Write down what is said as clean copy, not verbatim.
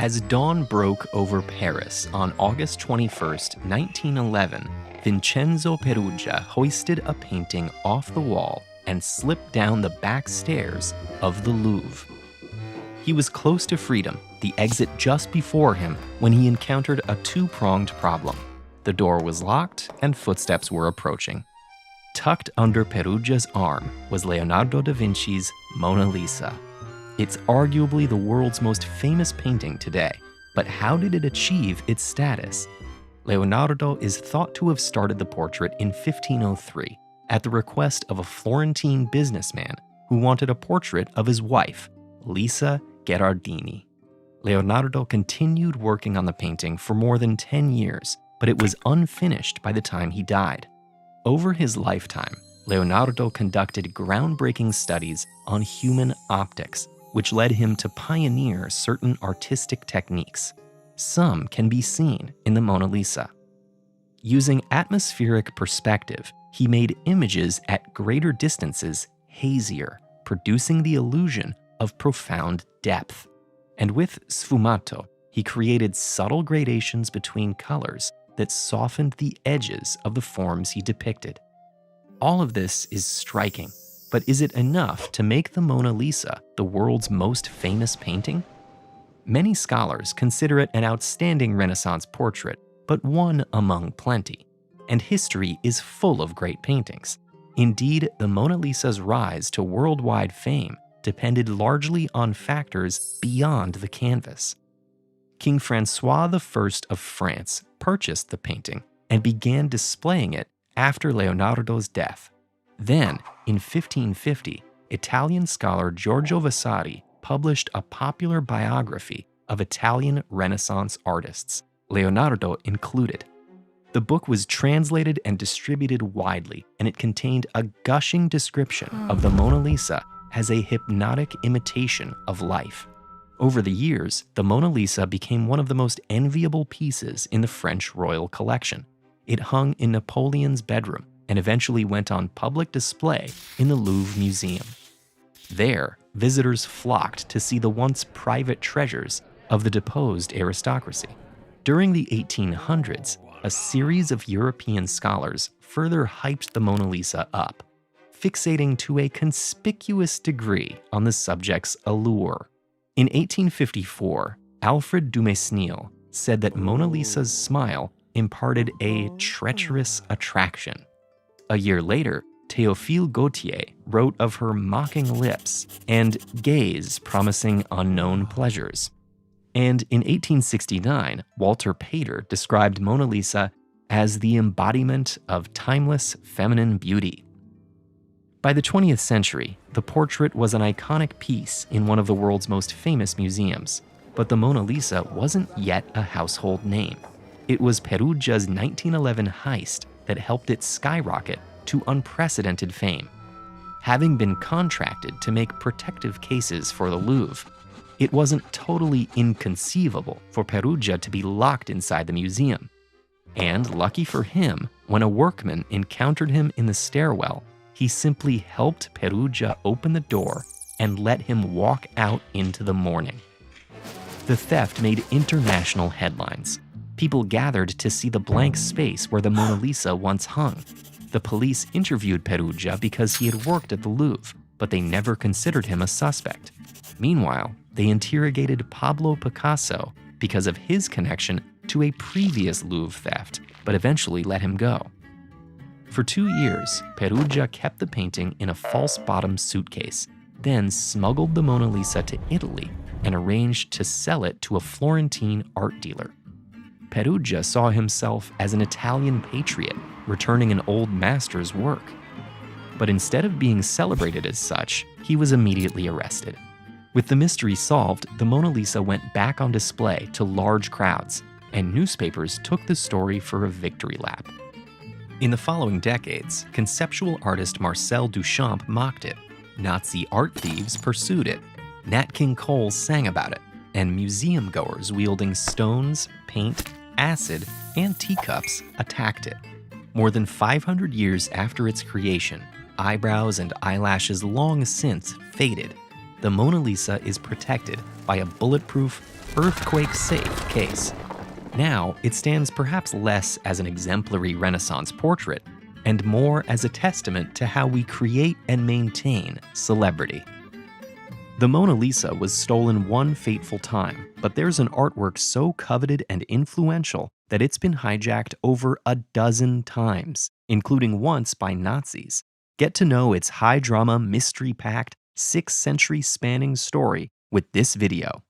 As dawn broke over Paris on August 21st, 1911, Vincenzo Perugia hoisted a painting off the wall and slipped down the back stairs of the Louvre. He was close to freedom, the exit just before him, when he encountered a two-pronged problem. The door was locked and footsteps were approaching. Tucked under Perugia's arm was Leonardo da Vinci's Mona Lisa. It's arguably the world's most famous painting today, but how did it achieve its status? Leonardo is thought to have started the portrait in 1503 at the request of a Florentine businessman who wanted a portrait of his wife, Lisa Gherardini. Leonardo continued working on the painting for more than 10 years, but it was unfinished by the time he died. Over his lifetime, Leonardo conducted groundbreaking studies on human optics, which led him to pioneer certain artistic techniques. Some can be seen in the Mona Lisa. Using atmospheric perspective, he made images at greater distances hazier, producing the illusion of profound depth. And with sfumato, he created subtle gradations between colors that softened the edges of the forms he depicted. All of this is striking. But is it enough to make the Mona Lisa the world's most famous painting? Many scholars consider it an outstanding Renaissance portrait, but one among plenty. And history is full of great paintings. Indeed, the Mona Lisa's rise to worldwide fame depended largely on factors beyond the canvas. King Francois I of France purchased the painting and began displaying it after Leonardo's death. Then, in 1550, Italian scholar Giorgio Vasari published a popular biography of Italian Renaissance artists, Leonardo included. The book was translated and distributed widely, and it contained a gushing description of the Mona Lisa as a hypnotic imitation of life. Over the years, the Mona Lisa became one of the most enviable pieces in the French royal collection. It hung in Napoleon's bedroom and eventually went on public display in the Louvre Museum. There, visitors flocked to see the once private treasures of the deposed aristocracy. During the 1800s, a series of European scholars further hyped the Mona Lisa up, fixating to a conspicuous degree on the subject's allure. In 1854, Alfred Dumesnil said that Mona Lisa's smile imparted a treacherous attraction. A year later, Théophile Gautier wrote of her mocking lips and gaze promising unknown pleasures. And in 1869, Walter Pater described Mona Lisa as the embodiment of timeless feminine beauty. By the 20th century, the portrait was an iconic piece in one of the world's most famous museums, but the Mona Lisa wasn't yet a household name. It was Perugia's 1911 heist that helped it skyrocket to unprecedented fame. Having been contracted to make protective cases for the Louvre, it wasn't totally inconceivable for Perugia to be locked inside the museum. And lucky for him, when a workman encountered him in the stairwell, he simply helped Perugia open the door and let him walk out into the morning. The theft made international headlines. People gathered to see the blank space where the Mona Lisa once hung. The police interviewed Perugia because he had worked at the Louvre, but they never considered him a suspect. Meanwhile, they interrogated Pablo Picasso because of his connection to a previous Louvre theft, but eventually let him go. For 2 years, Perugia kept the painting in a false-bottom suitcase, then smuggled the Mona Lisa to Italy and arranged to sell it to a Florentine art dealer. Perugia saw himself as an Italian patriot, returning an old master's work. But instead of being celebrated as such, he was immediately arrested. With the mystery solved, the Mona Lisa went back on display to large crowds, and newspapers took the story for a victory lap. In the following decades, conceptual artist Marcel Duchamp mocked it, Nazi art thieves pursued it, Nat King Cole sang about it, and museum-goers wielding stones, paint, acid, and teacups attacked it. More than 500 years after its creation, eyebrows and eyelashes long since faded, the Mona Lisa is protected by a bulletproof, earthquake-safe case. Now, it stands perhaps less as an exemplary Renaissance portrait and more as a testament to how we create and maintain celebrity. The Mona Lisa was stolen one fateful time, but there's an artwork so coveted and influential that it's been hijacked over a dozen times, including once by Nazis. Get to know its high-drama, mystery-packed, 6th-century spanning story with this video.